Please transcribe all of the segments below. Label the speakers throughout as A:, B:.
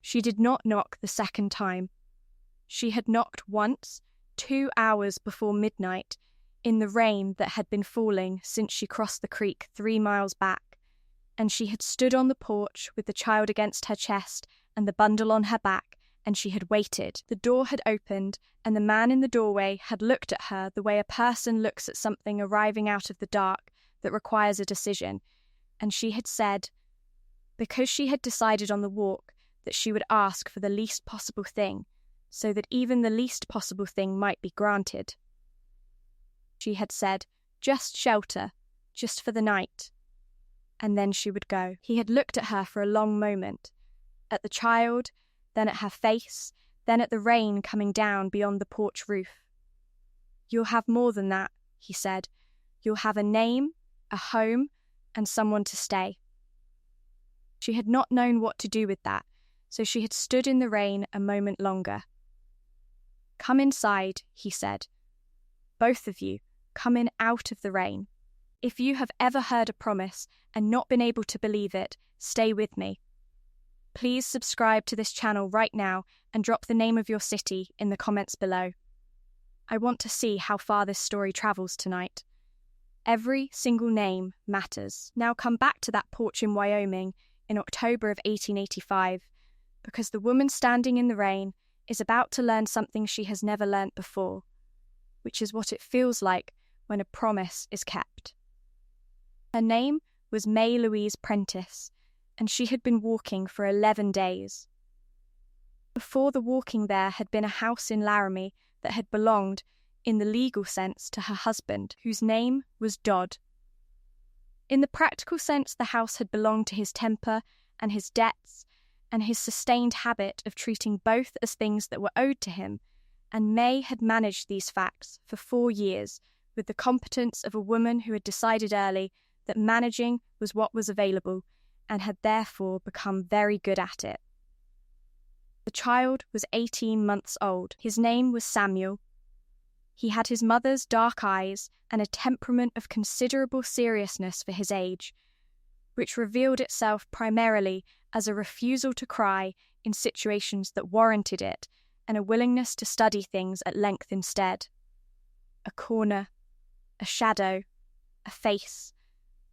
A: She did not knock the second time. She had knocked once, 2 hours before midnight, in the rain that had been falling since she crossed the creek 3 miles back, and she had stood on the porch with the child against her chest and the bundle on her back, and she had waited. The door had opened, and the man in the doorway had looked at her the way a person looks at something arriving out of the dark that requires a decision, and she had said, because she had decided on the walk that she would ask for the least possible thing, so that even the least possible thing might be granted. She had said, just shelter, just for the night. And then she would go. He had looked at her for a long moment, at the child, then at her face, then at the rain coming down beyond the porch roof. You'll have more than that, he said. You'll have a name, a home, and someone to stay. She had not known what to do with that, so she had stood in the rain a moment longer. Come inside, he said. Both of you, come in out of the rain. If you have ever heard a promise and not been able to believe it, stay with me. Please subscribe to this channel right now and drop the name of your city in the comments below. I want to see how far this story travels tonight. Every single name matters. Now come back to that porch in Wyoming in October of 1885, because the woman standing in the rain is about to learn something she has never learnt before, which is what it feels like when a promise is kept. Her name was May Louise Prentice, and she had been walking for 11 days. Before the walking there had been a house in Laramie that had belonged, in the legal sense, to her husband, whose name was Dodd. In the practical sense, the house had belonged to his temper and his debts and his sustained habit of treating both as things that were owed to him, and May had managed these facts for 4 years with the competence of a woman who had decided early that managing was what was available and had therefore become very good at it. The child was 18 months old. His name was Samuel. He had his mother's dark eyes and a temperament of considerable seriousness for his age, which revealed itself primarily as a refusal to cry in situations that warranted it and a willingness to study things at length instead. A corner, a shadow, a face,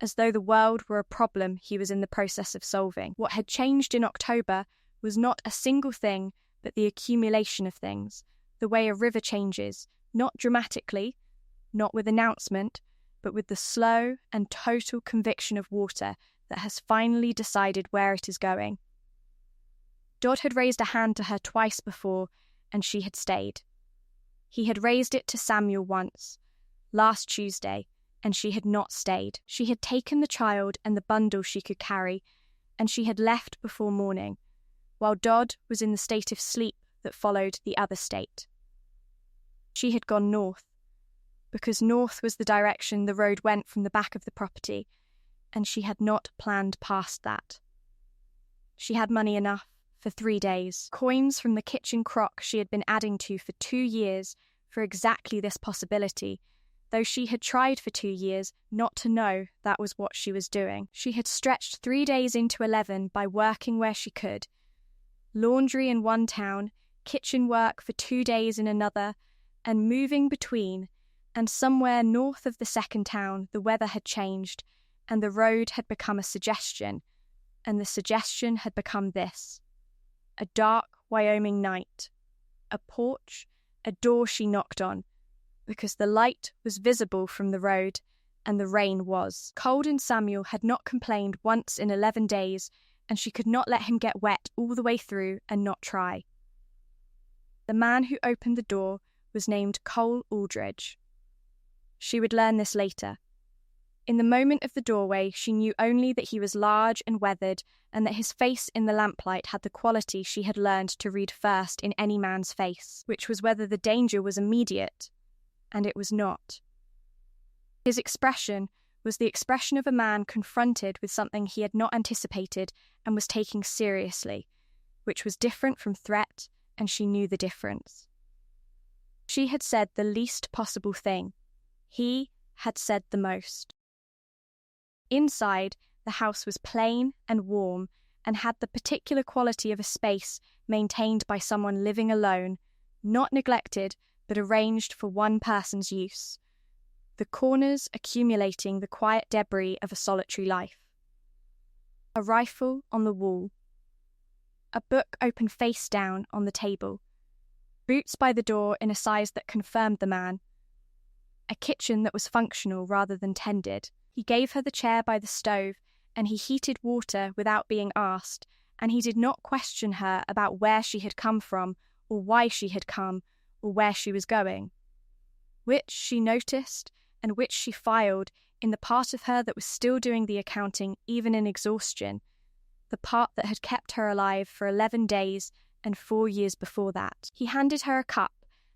A: as though the world were a problem he was in the process of solving. What had changed in October was not a single thing, but the accumulation of things, the way a river changes, not dramatically, not with announcement, but with the slow and total conviction of water that has finally decided where it is going. Dodd had raised a hand to her twice before, and she had stayed. He had raised it to Samuel once, last Tuesday, and she had not stayed. She had taken the child and the bundle she could carry, and she had left before morning, while Dodd was in the state of sleep that followed the other state. She had gone north, because north was the direction the road went from the back of the property, and she had not planned past that. She had money enough for 3 days, coins from the kitchen crock she had been adding to for 2 years for exactly this possibility, though she had tried for 2 years not to know that was what she was doing. She had stretched 3 days into 11 by working where she could. Laundry in one town, kitchen work for 2 days in another, and moving between, and somewhere north of the second town the weather had changed, and the road had become a suggestion, and the suggestion had become this: a dark Wyoming night, a porch, a door she knocked on, because the light was visible from the road, and the rain was. Cold and Samuel had not complained once in 11 days, and she could not let him get wet all the way through and not try. The man who opened the door was named Cole Aldridge. She would learn this later. In the moment of the doorway, she knew only that he was large and weathered, and that his face in the lamplight had the quality she had learned to read first in any man's face, which was whether the danger was immediate, and it was not. His expression was the expression of a man confronted with something he had not anticipated and was taking seriously, which was different from threat, and she knew the difference. She had said the least possible thing. He had said the most. Inside, the house was plain and warm, and had the particular quality of a space maintained by someone living alone, not neglected, but arranged for one person's use, the corners accumulating the quiet debris of a solitary life. A rifle on the wall. A book open face down on the table. Boots by the door in a size that confirmed the man. A kitchen that was functional rather than tended. He gave her the chair by the stove, and he heated water without being asked, and he did not question her about where she had come from, or why she had come, or where she was going. Which she noticed, and which she filed in the part of her that was still doing the accounting even in exhaustion, the part that had kept her alive for 11 days and 4 years before that. He handed her a cup,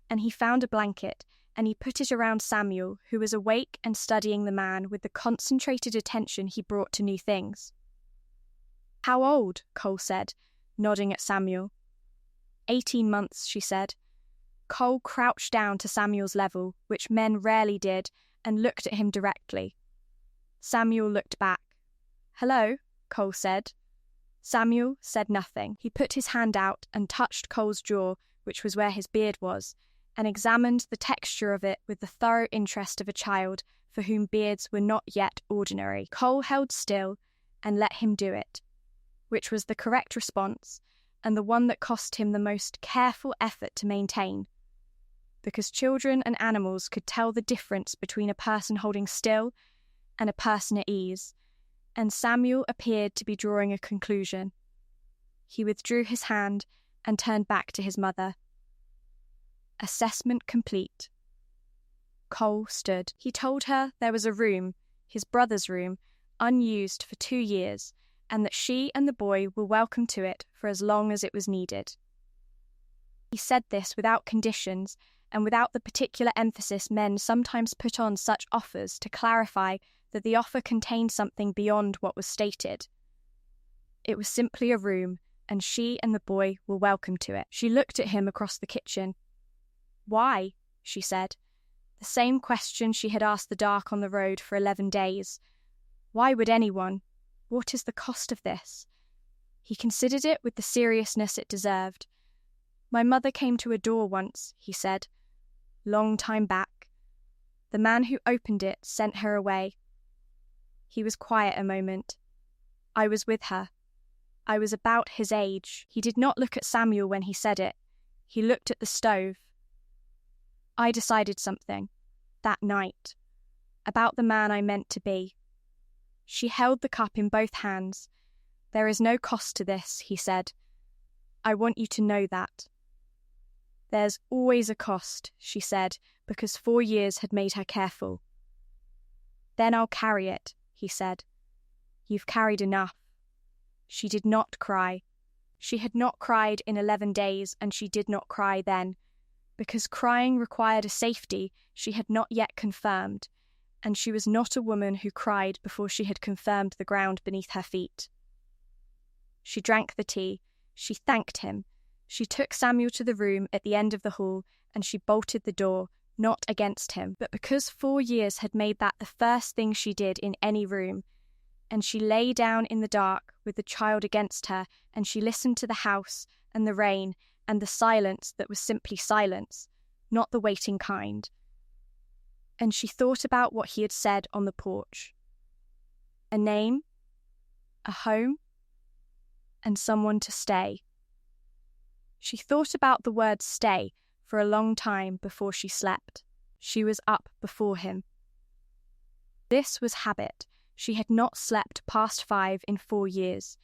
A: and he found a blanket, and he put it around Samuel, who was awake and studying the man with the concentrated attention he brought to new things. "How old?" Cole said, nodding at Samuel. 18 months, she said. Cole crouched down to Samuel's level, which men rarely did, and looked at him directly. Samuel looked back. "Hello," Cole said. Samuel said nothing. He put his hand out and touched Cole's jaw, which was where his beard was, and examined the texture of it with the thorough interest of a child for whom beards were not yet ordinary. Cole held still and let him do it, which was the correct response, and the one that cost him the most careful effort to maintain, because children and animals could tell the difference between a person holding still and a person at ease, and Samuel appeared to be drawing a conclusion. He withdrew his hand and turned back to his mother. Assessment complete. Cole stood. He told her there was a room, his brother's room, unused for 2 years, and that she and the boy were welcome to it for as long as it was needed. He said this without conditions and without the particular emphasis men sometimes put on such offers to clarify that the offer contained something beyond what was stated. It was simply a room, and she and the boy were welcome to it. She looked at him across the kitchen. "Why?" she said. The same question she had asked the dark on the road for 11 days. Why would anyone? What is the cost of this? He considered it with the seriousness it deserved. "My mother came to a door once," he said. "Long time back. The man who opened it sent her away." He was quiet a moment. "I was with her. I was about his age." He did not look at Samuel when he said it. He looked at the stove. "I decided something, that night, about the man I meant to be." She held the cup in both hands. "There is no cost to this," he said. "I want you to know that." "There's always a cost," she said, because 4 years had made her careful. "Then I'll carry it," he said. "You've carried enough." She did not cry. She had not cried in 11 days, and she did not cry then, because crying required a safety she had not yet confirmed, and she was not a woman who cried before she had confirmed the ground beneath her feet. She drank the tea. She thanked him. She took Samuel to the room at the end of the hall, and she bolted the door, not against him, but because 4 years had made that the first thing she did in any room, and she lay down in the dark with the child against her, and she listened to the house and the rain and the silence that was simply silence, not the waiting kind. And she thought about what he had said on the porch. A name, a home, and someone to stay. She thought about the word stay for a long time before she slept. She was up before him. This was habit. She had not slept past 5 in 4 years,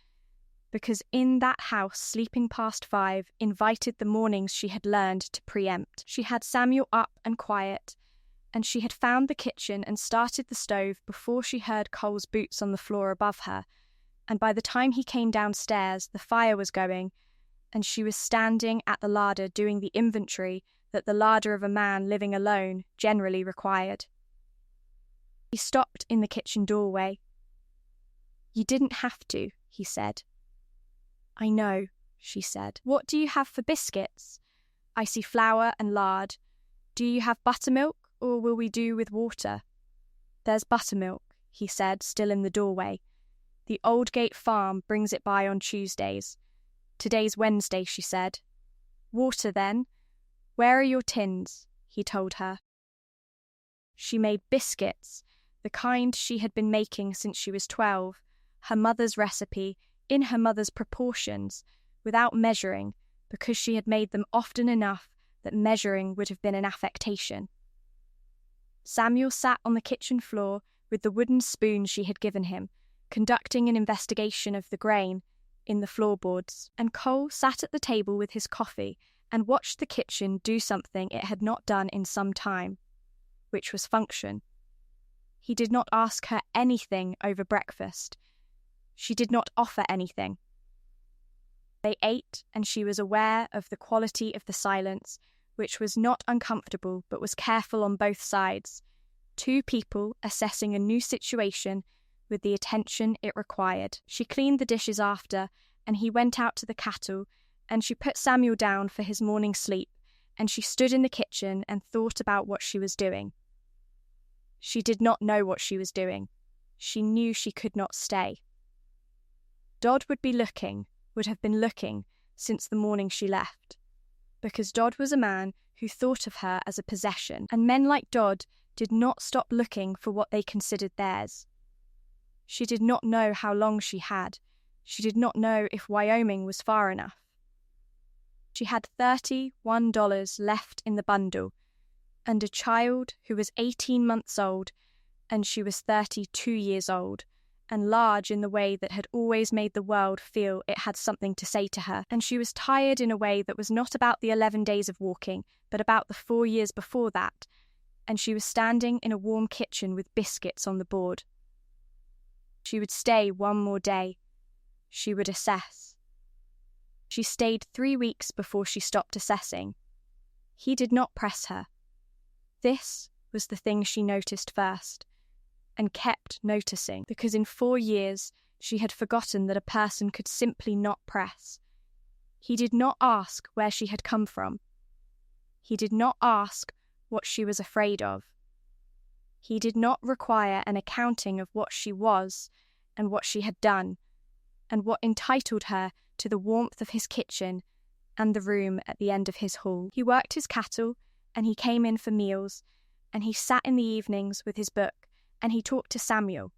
A: because in that house sleeping past 5 invited the mornings she had learned to preempt. She had Samuel up and quiet, and she had found the kitchen and started the stove before she heard Cole's boots on the floor above her, and by the time he came downstairs the fire was going, and she was standing at the larder doing the inventory that the larder of a man living alone generally required. He stopped in the kitchen doorway. "You didn't have to," he said. "I know," she said. "What do you have for biscuits? I see flour and lard. Do you have buttermilk, or will we do with water?" "There's buttermilk," he said, still in the doorway. The Oldgate farm brings it by on Tuesdays. Today's Wednesday, she said. Water, then? Where are your tins? He told her. She made biscuits, the kind she had been making since she was 12, her mother's recipe, in her mother's proportions, without measuring, because she had made them often enough that measuring would have been an affectation. Samuel sat on the kitchen floor with the wooden spoon she had given him, conducting an investigation of the grain in the floorboards, and Cole sat at the table with his coffee and watched the kitchen do something it had not done in some time, which was function. He did not ask her anything over breakfast. She did not offer anything. They ate, and she was aware of the quality of the silence, which was not uncomfortable but was careful on both sides. Two people assessing a new situation with the attention it required. She cleaned the dishes after, and he went out to the cattle, and she put Samuel down for his morning sleep, and she stood in the kitchen and thought about what she was doing. She did not know what she was doing. She knew she could not stay. Dodd would have been looking since the morning she left, because Dodd was a man who thought of her as a possession, and men like Dodd did not stop looking for what they considered theirs. She did not know how long she had. She did not know if Wyoming was far enough. She had $31 left in the bundle, and a child who was 18 months old, and she was 32 years old, and large in the way that had always made the world feel it had something to say to her, and she was tired in a way that was not about the 11 days of walking, but about the 4 years before that, and she was standing in a warm kitchen with biscuits on the board. She would stay one more day. She would assess. She stayed 3 weeks before she stopped assessing. He did not press her. This was the thing she noticed first, and kept noticing, because in 4 years she had forgotten that a person could simply not press. He did not ask where she had come from. He did not ask what she was afraid of. He did not require an accounting of what she was and what she had done, and what entitled her to the warmth of his kitchen and the room at the end of his hall. He worked his cattle, and he came in for meals, and he sat in the evenings with his book, and he talked to Samuel,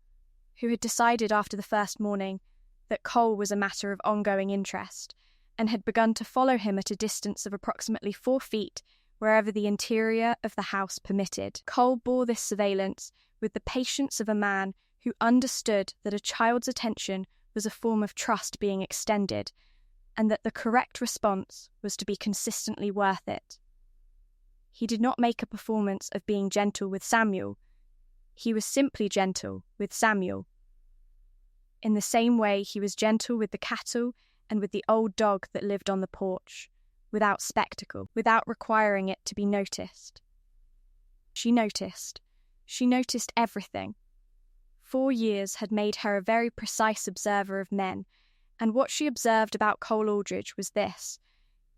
A: who had decided after the first morning that Cole was a matter of ongoing interest, and had begun to follow him at a distance of approximately 4 feet wherever the interior of the house permitted. Cole bore this surveillance with the patience of a man who understood that a child's attention was a form of trust being extended, and that the correct response was to be consistently worth it. He did not make a performance of being gentle with Samuel. He was simply gentle with Samuel. In the same way he was gentle with the cattle and with the old dog that lived on the porch, without spectacle, without requiring it to be noticed. She noticed. She noticed everything. 4 years had made her a very precise observer of men, and what she observed about Cole Aldridge was this,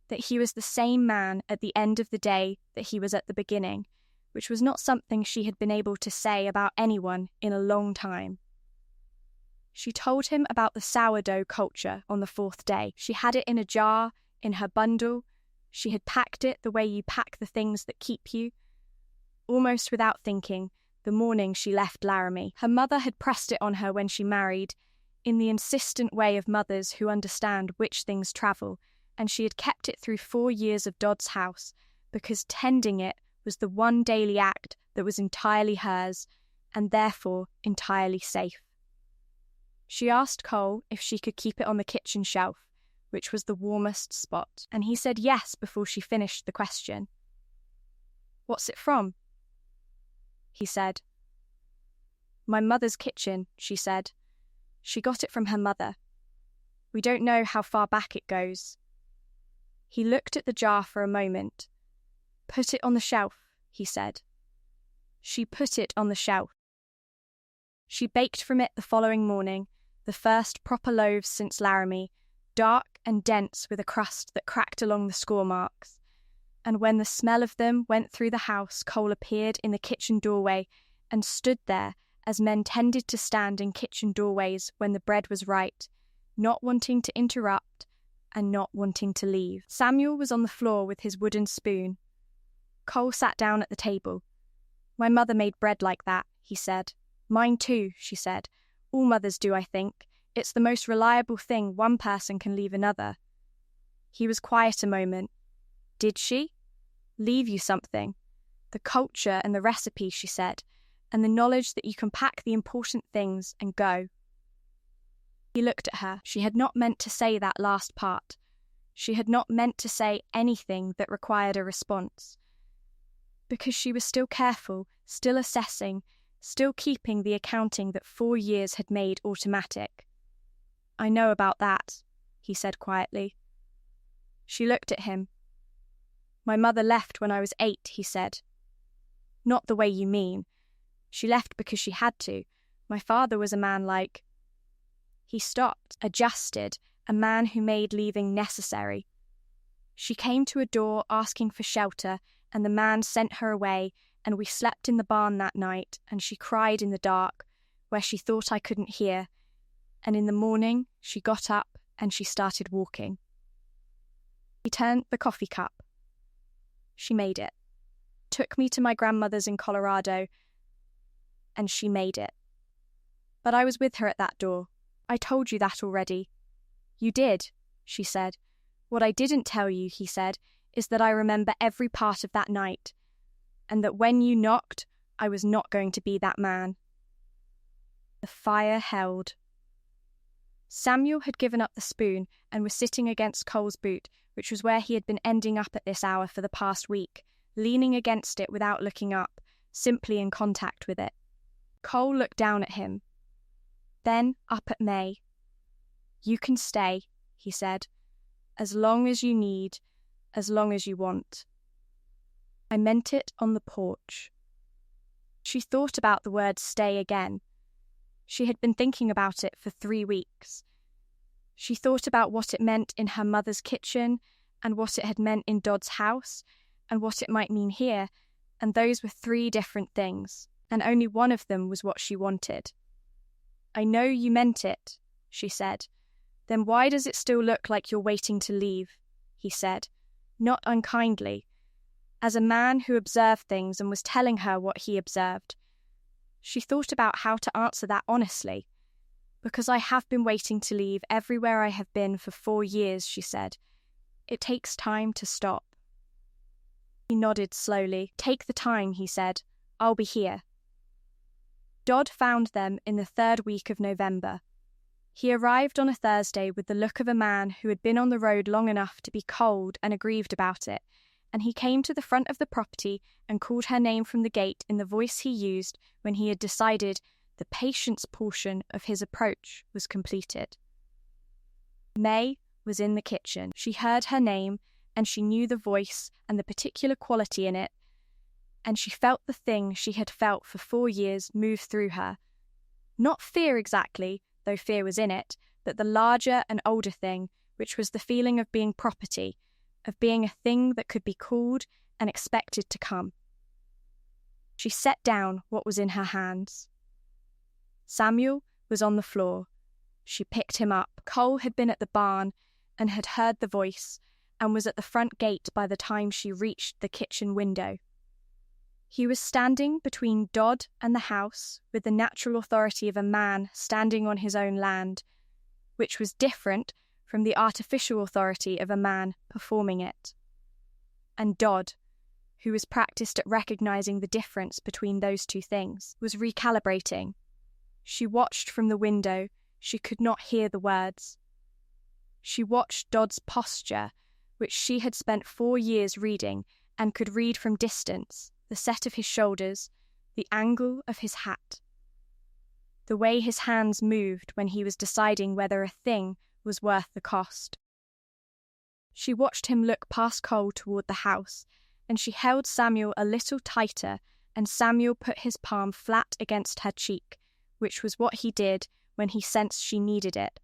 A: that he was the same man at the end of the day that he was at the beginning, which was not something she had been able to say about anyone in a long time. She told him about the sourdough culture on the 4th day. She had it in a jar, in her bundle. She had packed it the way you pack the things that keep you. Almost without thinking, the morning she left Laramie, her mother had pressed it on her when she married, in the insistent way of mothers who understand which things travel, and she had kept it through 4 years of Dodd's house, because tending it was the one daily act that was entirely hers, and therefore entirely safe. She asked Cole if she could keep it on the kitchen shelf, which was the warmest spot, and he said yes before she finished the question. "What's it from?" he said. "My mother's kitchen," she said. "She got it from her mother. We don't know how far back it goes." He looked at the jar for a moment. "Put it on the shelf," he said. She put it on the shelf. She baked from it the following morning, the first proper loaves since Laramie, dark and dense with a crust that cracked along the score marks. And when the smell of them went through the house, Cole appeared in the kitchen doorway and stood there as men tended to stand in kitchen doorways when the bread was right, not wanting to interrupt and not wanting to leave. Samuel was on the floor with his wooden spoon. Cole sat down at the table. "My mother made bread like that," he said. "Mine too," she said. "All mothers do, I think. It's the most reliable thing one person can leave another." He was quiet a moment. "Did she? Leave you something?" "The culture and the recipe," she said, "and the knowledge that you can pack the important things and go." He looked at her. She had not meant to say that last part. She had not meant to say anything that required a response. Because she was still careful, still assessing, still keeping the accounting that 4 years had made automatic. "I know about that," he said quietly. She looked at him. "My mother left when I was 8, he said. "Not the way you mean. She left because she had to. My father was a man like—" He stopped, adjusted, a man who made leaving necessary. She came to a door asking for shelter, and the man sent her away, and we slept in the barn that night, and she cried in the dark, where she thought I couldn't hear, and in the morning she got up and she started walking." He turned the coffee cup. "She made it. Took me to my grandmother's in Colorado, and she made it. But I was with her at that door. I told you that already." "You did," she said. "What I didn't tell you," he said, "is that I remember every part of that night, and that when you knocked, I was not going to be that man." The fire held. Samuel had given up the spoon and was sitting against Cole's boot, which was where he had been ending up at this hour for the past week, leaning against it without looking up, simply in contact with it. Cole looked down at him, then up at May. "You can stay," he said, "as long as you need, as long as you want." "I meant it on the porch." She thought about the word stay again. She had been thinking about it for 3 weeks. She thought about what it meant in her mother's kitchen, and what it had meant in Dodd's house, and what it might mean here, and those were 3 different things, and only one of them was what she wanted. "I know you meant it," she said. "Then why does it still look like you're waiting to leave?" he said, not unkindly, as a man who observed things and was telling her what he observed. She thought about how to answer that honestly. "Because I have been waiting to leave everywhere I have been for 4 years," she said. "It takes time to stop." He nodded slowly. "Take the time," he said. "I'll be here." Dodd found them in the 3rd week of November. He arrived on a Thursday with the look of a man who had been on the road long enough to be cold and aggrieved about it, and he came to the front of the property and called her name from the gate in the voice he used when he had decided the patience portion of his approach was completed. May was in the kitchen. She heard her name, and she knew the voice and the particular quality in it, and she felt the thing she had felt for 4 years move through her. Not fear exactly, though fear was in it, but the larger and older thing, which was the feeling of being property, of being a thing that could be called and expected to come. She set down what was in her hands. Samuel was on the floor. She picked him up. Cole had been at the barn and had heard the voice and was at the front gate by the time she reached the kitchen window. He was standing between Dodd and the house with the natural authority of a man standing on his own land, which was different from the artificial authority of a man performing it. And Dodd, who was practiced at recognizing the difference between those 2 things, was recalibrating. She watched from the window. She could not hear the words. She watched Dodd's posture, which she had spent 4 years reading and could read from distance, the set of his shoulders, the angle of his hat, the way his hands moved when he was deciding whether a thing was worth the cost. She watched him look past Cole toward the house, and she held Samuel a little tighter, and Samuel put his palm flat against her cheek, which was what he did when he sensed she needed it,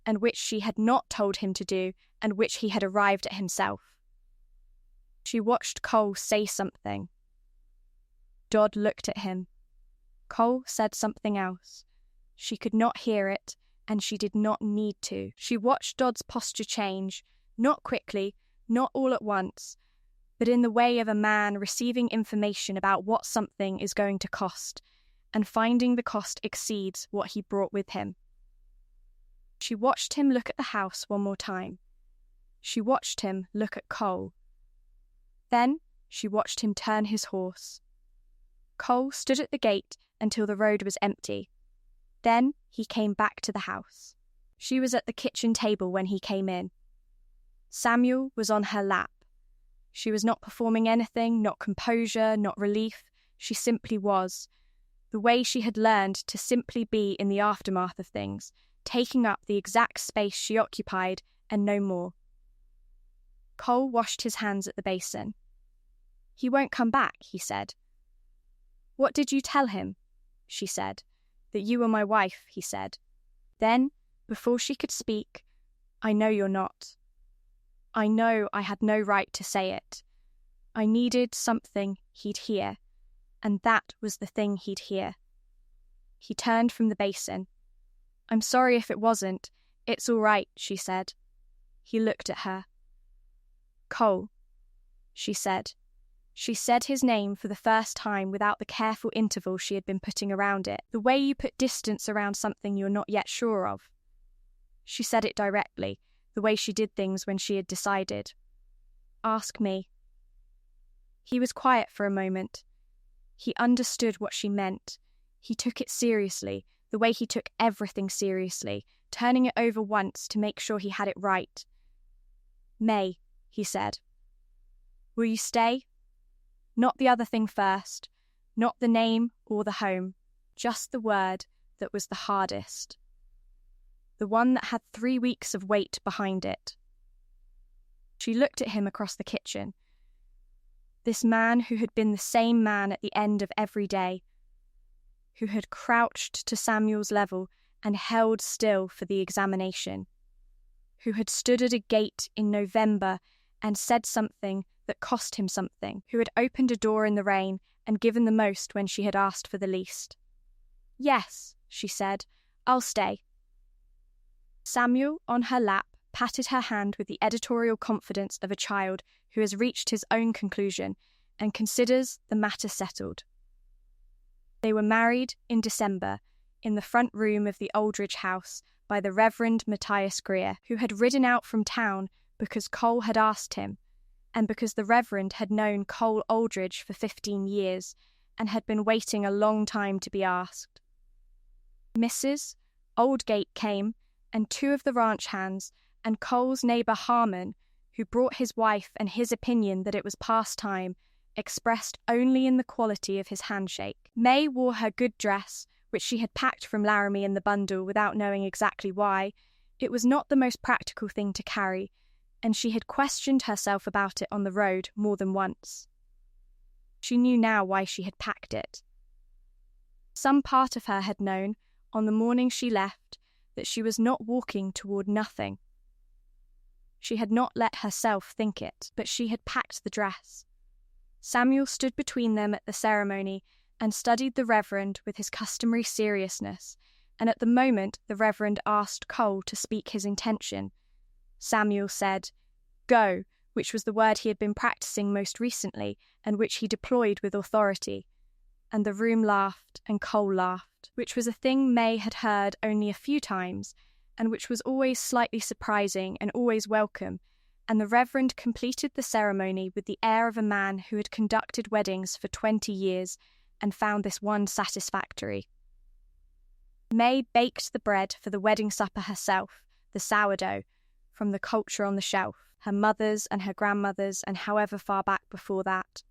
A: and which she had not told him to do, and which he had arrived at himself. She watched Cole say something. Dodd looked at him. Cole said something else. She could not hear it, and she did not need to. She watched Dodd's posture change, not quickly, not all at once, but in the way of a man receiving information about what something is going to cost, and finding the cost exceeds what he brought with him. She watched him look at the house one more time. She watched him look at Cole. Then she watched him turn his horse. Cole stood at the gate until the road was empty. Then he came back to the house. She was at the kitchen table when he came in. Samuel was on her lap. She was not performing anything, not composure, not relief. She simply was. The way she had learned to simply be in the aftermath of things, taking up the exact space she occupied and no more. Cole washed his hands at the basin. "He won't come back," he said. "What did you tell him?" she said. "That you were my wife," he said. Then, before she could speak, "I know you're not. I know I had no right to say it. I needed something he'd hear, and that was the thing he'd hear." He turned from the basin. "I'm sorry if it wasn't. It's all right," she said. He looked at her. "Cole," she said. She said his name for the first time without the careful interval she had been putting around it, the way you put distance around something you're not yet sure of. She said it directly, the way she did things when she had decided. "Ask me." He was quiet for a moment. He understood what she meant. He took it seriously, the way he took everything seriously, turning it over once to make sure he had it right. "May," he said. "Will you stay? Not the other thing first, not the name or the home, just the word that was the hardest. The one that had 3 weeks of weight behind it." She looked at him across the kitchen. This man who had been the same man at the end of every day, who had crouched to Samuel's level and held still for the examination, who had stood at a gate in November and said something that cost him something, who had opened a door in the rain and given the most when she had asked for the least. "Yes," she said, "I'll stay." Samuel, on her lap, patted her hand with the editorial confidence of a child who has reached his own conclusion and considers the matter settled. They were married in December in the front room of the Aldridge house by the Reverend Matthias Greer, who had ridden out from town because Cole had asked him, and because the Reverend had known Cole Aldridge for 15 years and had been waiting a long time to be asked. Mrs. Oldgate came, and 2 of the ranch hands, and Cole's neighbour Harmon, who brought his wife and his opinion that it was past time, expressed only in the quality of his handshake. May wore her good dress, which she had packed from Laramie in the bundle without knowing exactly why. It was not the most practical thing to carry, and she had questioned herself about it on the road more than once. She knew now why she had packed it. Some part of her had known, on the morning she left, that she was not walking toward nothing. She had not let herself think it, but she had packed the dress. Samuel stood between them at the ceremony and studied the Reverend with his customary seriousness, and at the moment the Reverend asked Cole to speak his intention. Samuel said, "Go," which was the word he had been practicing most recently and which he deployed with authority. And the room laughed, and Cole laughed, which was a thing May had heard only a few times, and which was always slightly surprising and always welcome, and the Reverend completed the ceremony with the air of a man who had conducted weddings for 20 years and found this one satisfactory. May baked the bread for the wedding supper herself, the sourdough, from the culture on the shelf, her mother's and her grandmother's and however far back before that.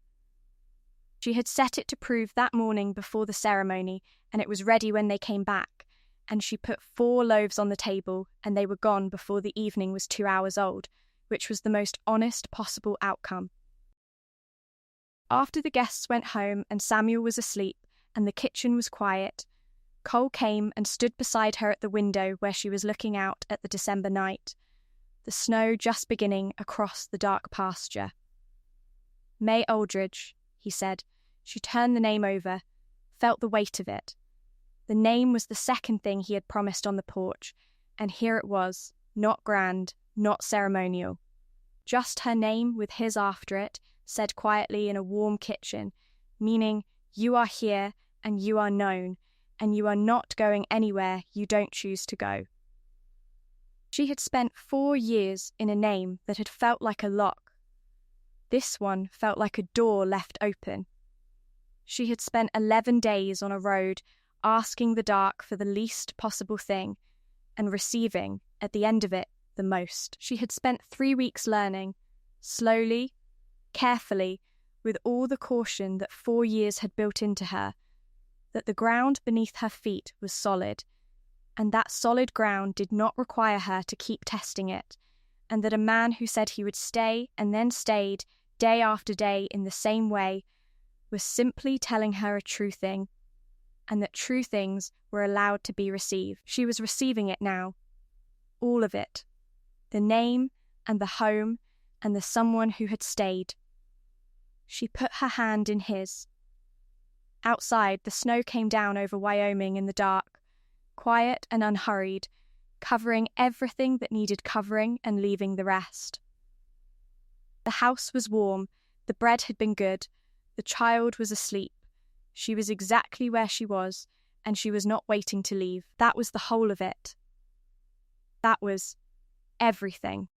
A: She had set it to prove that morning before the ceremony, and it was ready when they came back, and she put 4 loaves on the table, and they were gone before the evening was 2 hours old, which was the most honest possible outcome. After the guests went home and Samuel was asleep and the kitchen was quiet, Cole came and stood beside her at the window where she was looking out at the December night, the snow just beginning across the dark pasture. "May Aldridge," he said. She turned the name over, felt the weight of it. The name was the second thing he had promised on the porch, and here it was, not grand, not ceremonial. Just her name with his after it, said quietly in a warm kitchen, meaning you are here and you are known, and you are not going anywhere you don't choose to go. She had spent 4 years in a name that had felt like a lock. This one felt like a door left open. She had spent 11 days on a road asking the dark for the least possible thing and receiving, at the end of it, the most. She had spent 3 weeks learning, slowly, carefully, with all the caution that 4 years had built into her, that the ground beneath her feet was solid, and that solid ground did not require her to keep testing it, and that a man who said he would stay and then stayed day after day in the same way was simply telling her a true thing, and that true things were allowed to be received. She was receiving it now. All of it. The name and the home and the someone who had stayed. She put her hand in his. Outside, the snow came down over Wyoming in the dark, quiet and unhurried, covering everything that needed covering and leaving the rest. The house was warm, the bread had been good, the child was asleep. She was exactly where she was, and she was not waiting to leave. That was the whole of it. That was everything.